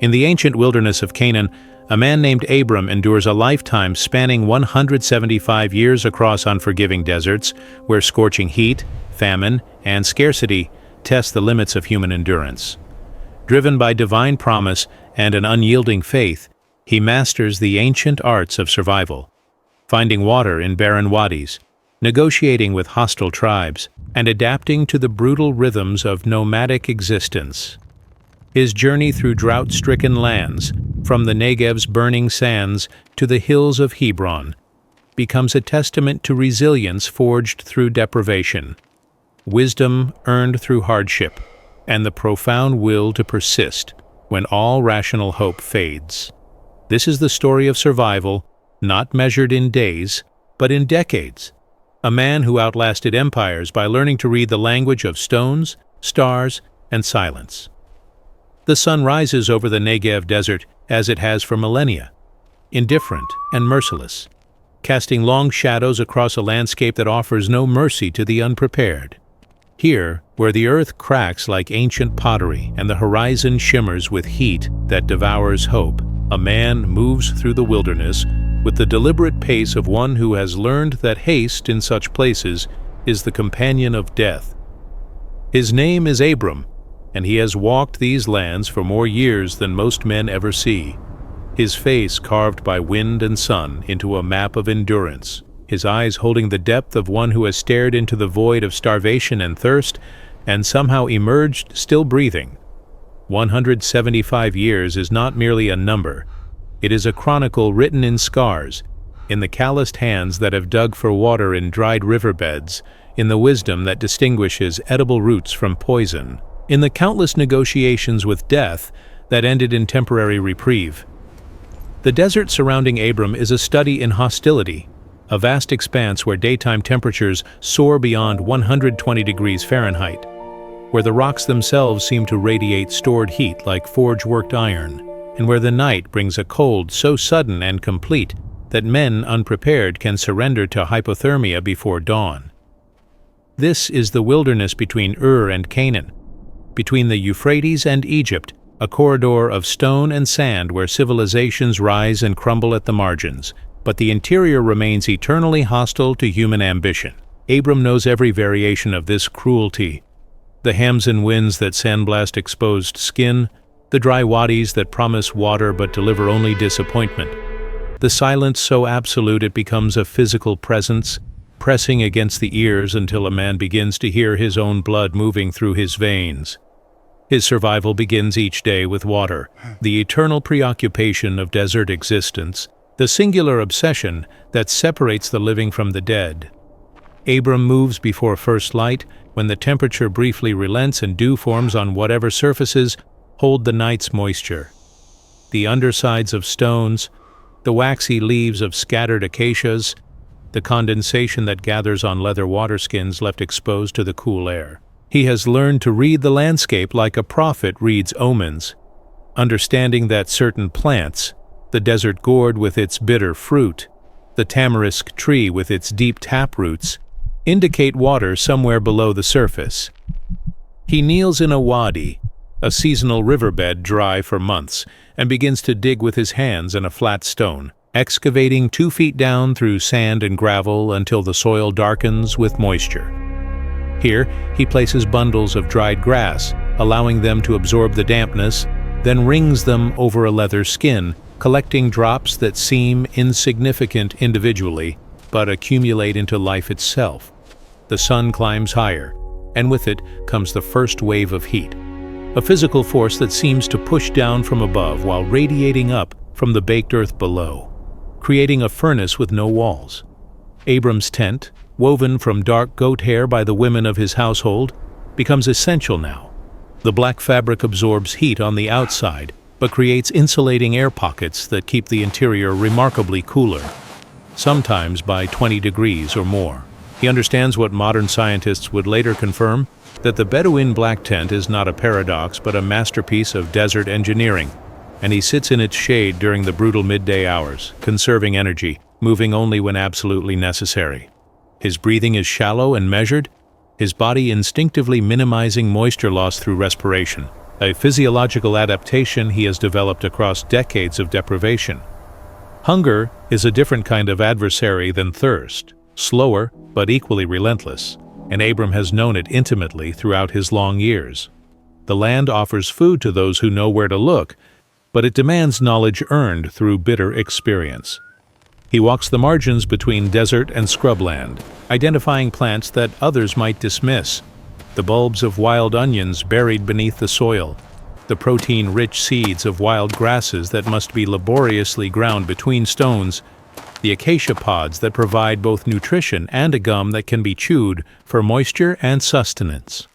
In the ancient wilderness of Canaan, a man named Abram endures a lifetime spanning 175 years across unforgiving deserts, where scorching heat, famine, and scarcity test the limits of human endurance. Driven by divine promise and an unyielding faith, he masters the ancient arts of survival, finding water in barren wadis, negotiating with hostile tribes, and adapting to the brutal rhythms of nomadic existence. His journey through drought-stricken lands, from the Negev's burning sands to the hills of Hebron, becomes a testament to resilience forged through deprivation, wisdom earned through hardship, and the profound will to persist when all rational hope fades. This is the story of survival, not measured in days, but in decades. A man who outlasted empires by learning to read the language of stones, stars, and silence. The sun rises over the Negev desert as it has for millennia, indifferent and merciless, casting long shadows across a landscape that offers no mercy to the unprepared. Here, where the earth cracks like ancient pottery and the horizon shimmers with heat that devours hope, a man moves through the wilderness with the deliberate pace of one who has learned that haste in such places is the companion of death. His name is Abram, and he has walked these lands for more years than most men ever see, his face carved by wind and sun into a map of endurance, his eyes holding the depth of one who has stared into the void of starvation and thirst, and somehow emerged still breathing. 175 years is not merely a number. It is a chronicle written in scars, in the calloused hands that have dug for water in dried riverbeds, in the wisdom that distinguishes edible roots from poison, in the countless negotiations with death that ended in temporary reprieve. The desert surrounding Abram is a study in hostility, a vast expanse where daytime temperatures soar beyond 120 degrees Fahrenheit, where the rocks themselves seem to radiate stored heat like forge-worked iron, and where the night brings a cold so sudden and complete that men unprepared can surrender to hypothermia before dawn. This is the wilderness between Ur and Canaan, between the Euphrates and Egypt, a corridor of stone and sand where civilizations rise and crumble at the margins, but the interior remains eternally hostile to human ambition. Abram knows every variation of this cruelty: the Hamzin winds that sandblast exposed skin, the dry wadis that promise water but deliver only disappointment, the silence so absolute it becomes a physical presence, pressing against the ears until a man begins to hear his own blood moving through his veins. His survival begins each day with water, the eternal preoccupation of desert existence, the singular obsession that separates the living from the dead. Abram moves before first light, when the temperature briefly relents and dew forms on whatever surfaces hold the night's moisture. The undersides of stones, the waxy leaves of scattered acacias, the condensation that gathers on leather waterskins left exposed to the cool air. He has learned to read the landscape like a prophet reads omens, understanding that certain plants, the desert gourd with its bitter fruit, the tamarisk tree with its deep taproots, indicate water somewhere below the surface. He kneels in a wadi, a seasonal riverbed dry for months, and begins to dig with his hands in a flat stone, excavating 2 feet down through sand and gravel until the soil darkens with moisture. Here, he places bundles of dried grass, allowing them to absorb the dampness, then wrings them over a leather skin, collecting drops that seem insignificant individually, but accumulate into life itself. The sun climbs higher, and with it comes the first wave of heat, a physical force that seems to push down from above while radiating up from the baked earth below, creating a furnace with no walls. Abram's tent, woven from dark goat hair by the women of his household, becomes essential now. The black fabric absorbs heat on the outside, but creates insulating air pockets that keep the interior remarkably cooler, sometimes by 20 degrees or more. He understands what modern scientists would later confirm, that the Bedouin black tent is not a paradox but a masterpiece of desert engineering, and he sits in its shade during the brutal midday hours, conserving energy, moving only when absolutely necessary. His breathing is shallow and measured, his body instinctively minimizing moisture loss through respiration. a physiological adaptation he has developed across decades of deprivation. Hunger is a different kind of adversary than thirst, slower but equally relentless, and Abram has known it intimately throughout his long years. The land offers food to those who know where to look, but it demands knowledge earned through bitter experience. He walks the margins between desert and scrubland, identifying plants that others might dismiss: the bulbs of wild onions buried beneath the soil, the protein-rich seeds of wild grasses that must be laboriously ground between stones, the acacia pods that provide both nutrition and a gum that can be chewed for moisture and sustenance.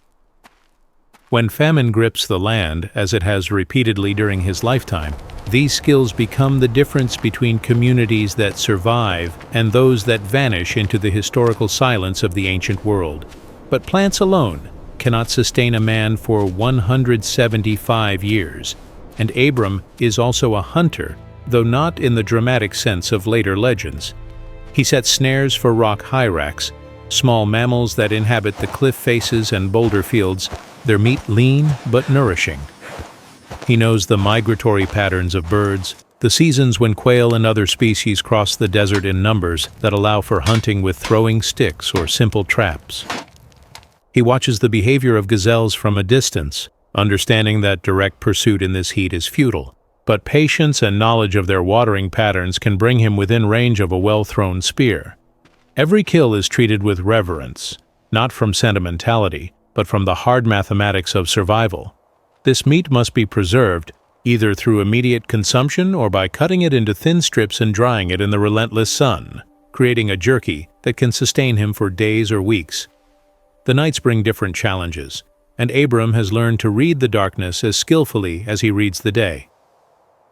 When famine grips the land, as it has repeatedly during his lifetime, these skills become the difference between communities that survive and those that vanish into the historical silence of the ancient world. But plants alone cannot sustain a man for 175 years, and Abram is also a hunter, though not in the dramatic sense of later legends. He sets snares for rock hyrax, small mammals that inhabit the cliff faces and boulder fields, their meat lean but nourishing. He knows the migratory patterns of birds, the seasons when quail and other species cross the desert in numbers that allow for hunting with throwing sticks or simple traps. He watches the behavior of gazelles from a distance, understanding that direct pursuit in this heat is futile, but patience and knowledge of their watering patterns can bring him within range of a well-thrown spear. Every kill is treated with reverence, not from sentimentality, but from the hard mathematics of survival. This meat must be preserved, either through immediate consumption or by cutting it into thin strips and drying it in the relentless sun, creating a jerky that can sustain him for days or weeks. The nights bring different challenges, and Abram has learned to read the darkness as skillfully as he reads the day.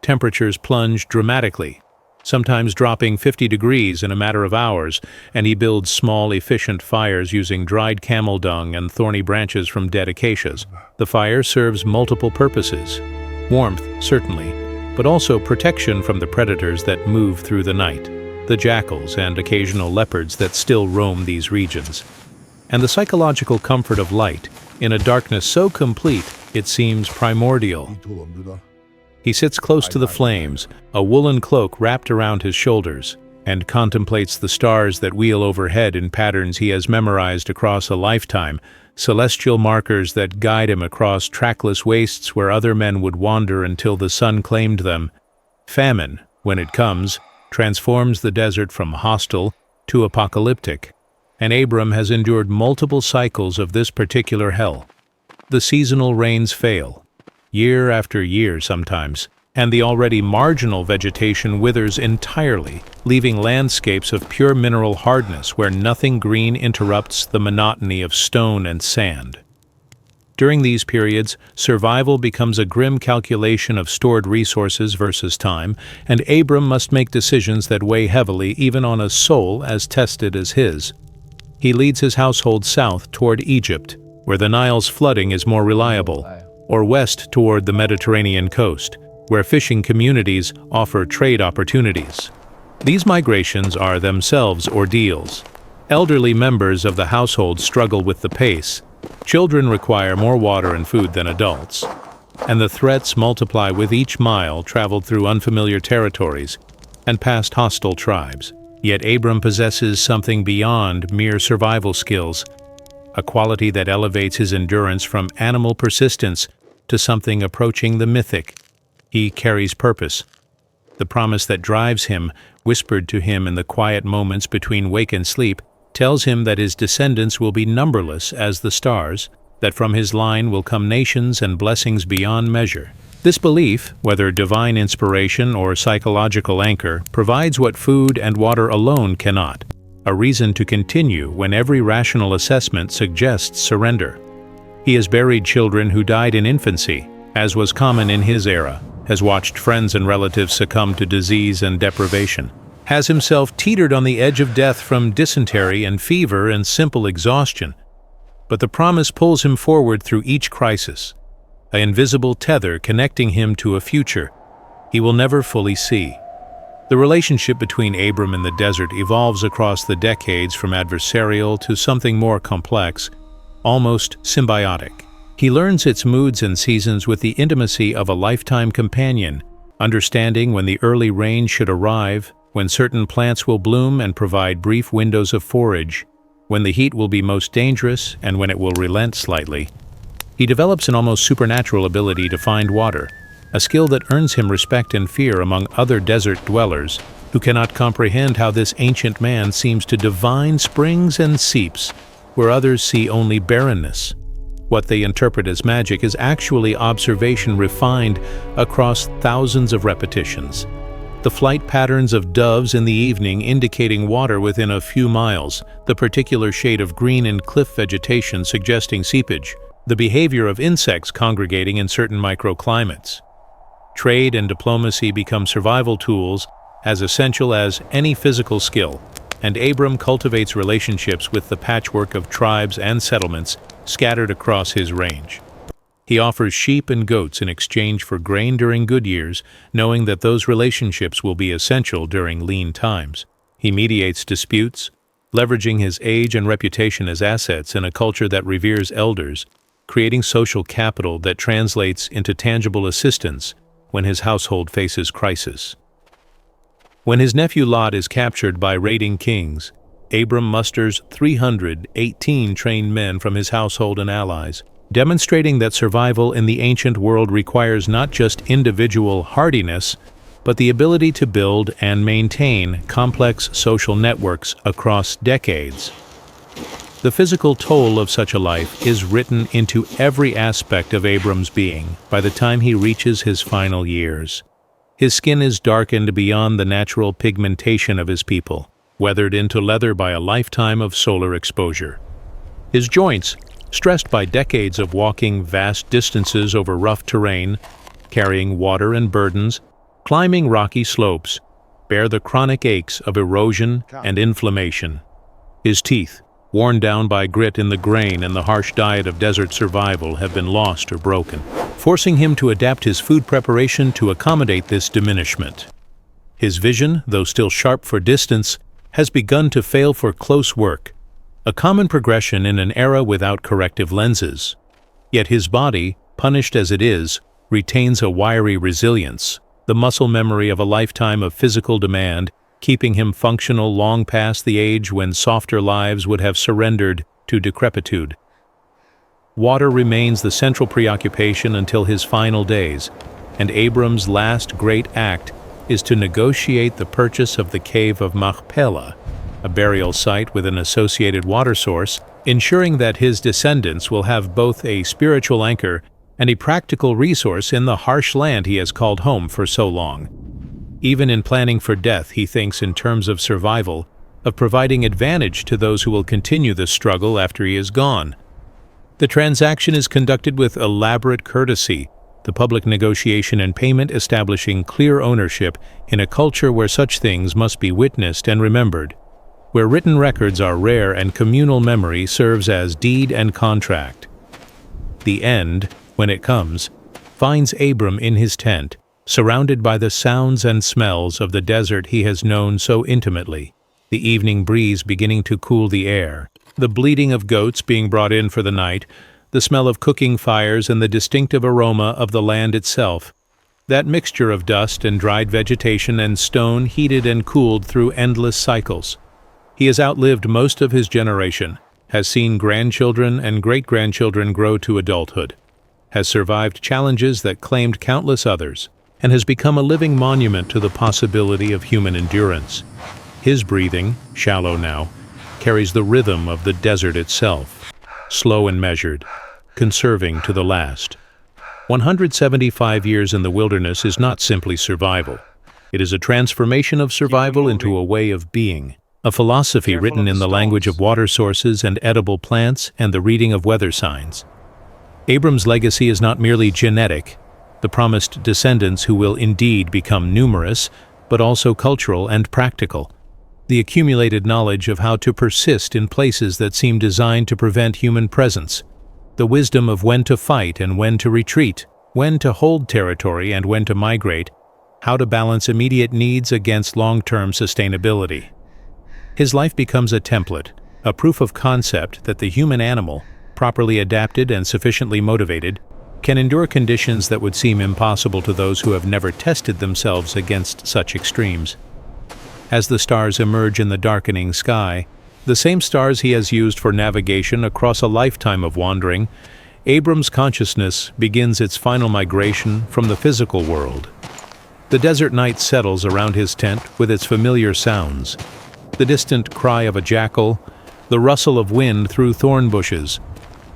Temperatures plunge dramatically, sometimes dropping 50 degrees in a matter of hours, and he builds small, efficient fires using dried camel dung and thorny branches from dead acacias. The fire serves multiple purposes: warmth, certainly, but also protection from the predators that move through the night, the jackals and occasional leopards that still roam these regions, and the psychological comfort of light in a darkness so complete it seems primordial. He sits close to the flames, a woolen cloak wrapped around his shoulders, and contemplates the stars that wheel overhead in patterns he has memorized across a lifetime, celestial markers that guide him across trackless wastes where other men would wander until the sun claimed them. Famine, when it comes, transforms the desert from hostile to apocalyptic, and Abram has endured multiple cycles of this particular hell. The seasonal rains fail, year after year sometimes, and the already marginal vegetation withers entirely, leaving landscapes of pure mineral hardness where nothing green interrupts the monotony of stone and sand. During these periods, survival becomes a grim calculation of stored resources versus time, and Abram must make decisions that weigh heavily even on a soul as tested as his. He leads his household south toward Egypt, where the Nile's flooding is more reliable, or west toward the Mediterranean coast, where fishing communities offer trade opportunities. These migrations are themselves ordeals. Elderly members of the household struggle with the pace, children require more water and food than adults, and the threats multiply with each mile traveled through unfamiliar territories and past hostile tribes. Yet Abram possesses something beyond mere survival skills, a quality that elevates his endurance from animal persistence to something approaching the mythic. He carries purpose. The promise that drives him, whispered to him in the quiet moments between wake and sleep, tells him that his descendants will be numberless as the stars, that from his line will come nations and blessings beyond measure. This belief, whether divine inspiration or psychological anchor, provides what food and water alone cannot, a reason to continue when every rational assessment suggests surrender. He has buried children who died in infancy, as was common in his era, has watched friends and relatives succumb to disease and deprivation, has himself teetered on the edge of death from dysentery and fever and simple exhaustion. But the promise pulls him forward through each crisis, an invisible tether connecting him to a future he will never fully see. The relationship between Abram and the desert evolves across the decades from adversarial to something more complex, almost symbiotic. He learns its moods and seasons with the intimacy of a lifetime companion, understanding when the early rain should arrive, when certain plants will bloom and provide brief windows of forage, when the heat will be most dangerous and when it will relent slightly. He develops an almost supernatural ability to find water, a skill that earns him respect and fear among other desert dwellers who cannot comprehend how this ancient man seems to divine springs and seeps where others see only barrenness. What they interpret as magic is actually observation refined across thousands of repetitions. The flight patterns of doves in the evening indicating water within a few miles, the particular shade of green in cliff vegetation suggesting seepage, the behavior of insects congregating in certain microclimates. Trade and diplomacy become survival tools as essential as any physical skill, and Abram cultivates relationships with the patchwork of tribes and settlements scattered across his range. He offers sheep and goats in exchange for grain during good years, knowing that those relationships will be essential during lean times. He mediates disputes, leveraging his age and reputation as assets in a culture that reveres elders, creating social capital that translates into tangible assistance when his household faces crisis. When his nephew Lot is captured by raiding kings, Abram musters 318 trained men from his household and allies, demonstrating that survival in the ancient world requires not just individual hardiness, but the ability to build and maintain complex social networks across decades. The physical toll of such a life is written into every aspect of Abram's being by the time he reaches his final years. His skin is darkened beyond the natural pigmentation of his people, weathered into leather by a lifetime of solar exposure. His joints, stressed by decades of walking vast distances over rough terrain, carrying water and burdens, climbing rocky slopes, bear the chronic aches of erosion and inflammation. His teeth, worn down by grit in the grain and the harsh diet of desert survival, have been lost or broken, forcing him to adapt his food preparation to accommodate this diminishment. His vision, though still sharp for distance, has begun to fail for close work, a common progression in an era without corrective lenses. Yet his body, punished as it is, retains a wiry resilience, the muscle memory of a lifetime of physical demand, keeping him functional long past the age when softer lives would have surrendered to decrepitude. Water remains the central preoccupation until his final days, and Abram's last great act is to negotiate the purchase of the cave of Machpelah, a burial site with an associated water source, ensuring that his descendants will have both a spiritual anchor and a practical resource in the harsh land he has called home for so long. Even in planning for death, he thinks in terms of survival, of providing advantage to those who will continue the struggle after he is gone. The transaction is conducted with elaborate courtesy, the public negotiation and payment establishing clear ownership in a culture where such things must be witnessed and remembered, where written records are rare and communal memory serves as deed and contract. The end, when it comes, finds Abram in his tent, surrounded by the sounds and smells of the desert he has known so intimately, the evening breeze beginning to cool the air, the bleating of goats being brought in for the night, the smell of cooking fires and the distinctive aroma of the land itself, that mixture of dust and dried vegetation and stone heated and cooled through endless cycles. He has outlived most of his generation, has seen grandchildren and great-grandchildren grow to adulthood, has survived challenges that claimed countless others, and has become a living monument to the possibility of human endurance. His breathing, shallow now, carries the rhythm of the desert itself, slow and measured, conserving to the last. 175 years in the wilderness is not simply survival. It is a transformation of survival into a way of being, a philosophy written in the language of water sources and edible plants and the reading of weather signs. Abram's legacy is not merely genetic, the promised descendants who will indeed become numerous, but also cultural and practical. The accumulated knowledge of how to persist in places that seem designed to prevent human presence, the wisdom of when to fight and when to retreat, when to hold territory and when to migrate, how to balance immediate needs against long-term sustainability. His life becomes a template, a proof of concept that the human animal, properly adapted and sufficiently motivated, can endure conditions that would seem impossible to those who have never tested themselves against such extremes. As the stars emerge in the darkening sky, the same stars he has used for navigation across a lifetime of wandering, Abram's consciousness begins its final migration from the physical world. The desert night settles around his tent with its familiar sounds: the distant cry of a jackal, the rustle of wind through thorn bushes,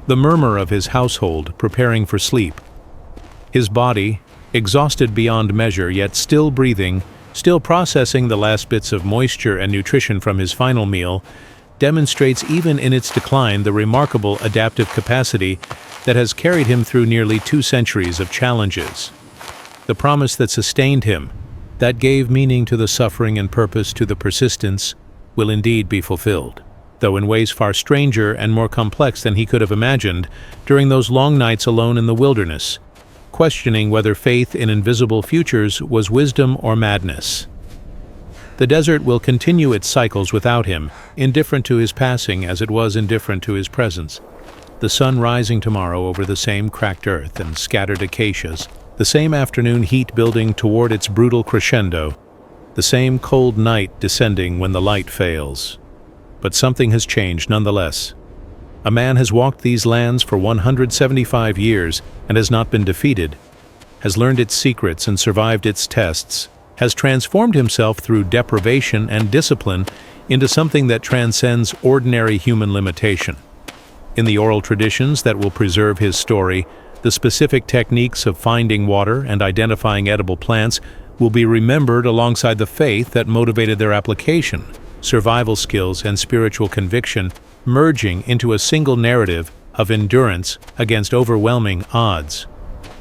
the murmur of his household preparing for sleep. His body, exhausted beyond measure yet still breathing, still processing the last bits of moisture and nutrition from his final meal, demonstrates even in its decline the remarkable adaptive capacity that has carried him through nearly 2 centuries of challenges. The promise that sustained him, that gave meaning to the suffering and purpose to the persistence, will indeed be fulfilled, though in ways far stranger and more complex than he could have imagined during those long nights alone in the wilderness, questioning whether faith in invisible futures was wisdom or madness. The desert will continue its cycles without him, indifferent to his passing as it was indifferent to his presence. The sun rising tomorrow over the same cracked earth and scattered acacias, the same afternoon heat building toward its brutal crescendo, the same cold night descending when the light fails. But something has changed nonetheless. A man has walked these lands for 175 years and has not been defeated, has learned its secrets and survived its tests, has transformed himself through deprivation and discipline into something that transcends ordinary human limitation. In the oral traditions that will preserve his story, the specific techniques of finding water and identifying edible plants will be remembered alongside the faith that motivated their application, survival skills and spiritual conviction merging into a single narrative of endurance against overwhelming odds.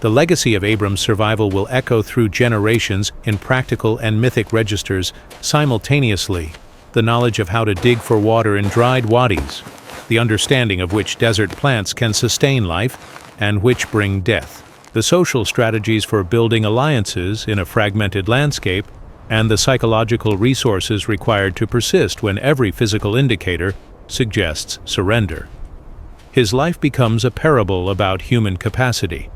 The legacy of Abram's survival will echo through generations in practical and mythic registers simultaneously: the knowledge of how to dig for water in dried wadis, the understanding of which desert plants can sustain life and which bring death, the social strategies for building alliances in a fragmented landscape, and the psychological resources required to persist when every physical indicator suggests surrender. His life becomes a parable about human capacity,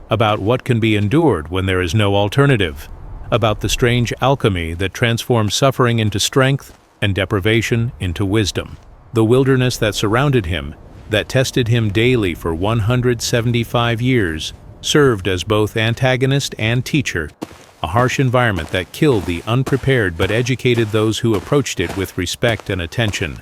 about what can be endured when there is no alternative, about the strange alchemy that transforms suffering into strength and deprivation into wisdom. The wilderness that surrounded him, that tested him daily for 175 years, served as both antagonist and teacher, a harsh environment that killed the unprepared but educated those who approached it with respect and attention.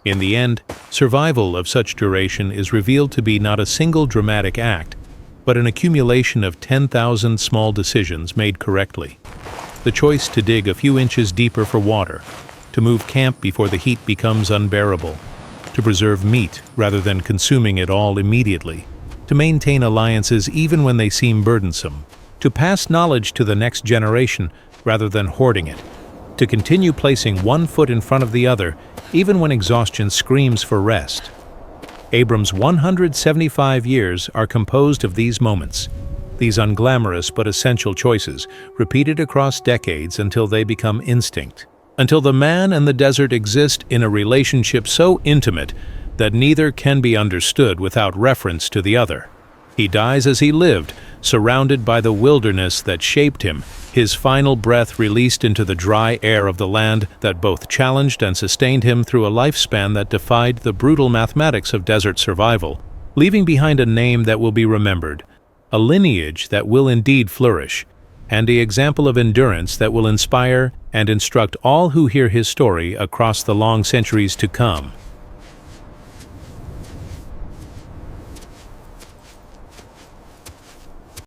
In the end, survival of such duration is revealed to be not a single dramatic act, but an accumulation of 10,000 small decisions made correctly. The choice to dig a few inches deeper for water, to move camp before the heat becomes unbearable, to preserve meat rather than consuming it all immediately, to maintain alliances even when they seem burdensome, to pass knowledge to the next generation rather than hoarding it, to continue placing one foot in front of the other even when exhaustion screams for rest. Abram's 175 years are composed of these moments, these unglamorous but essential choices, repeated across decades until they become instinct, until the man and the desert exist in a relationship so intimate that neither can be understood without reference to the other. He dies as he lived, surrounded by the wilderness that shaped him, his final breath released into the dry air of the land that both challenged and sustained him through a lifespan that defied the brutal mathematics of desert survival, leaving behind a name that will be remembered, a lineage that will indeed flourish, and the example of endurance that will inspire and instruct all who hear his story across the long centuries to come.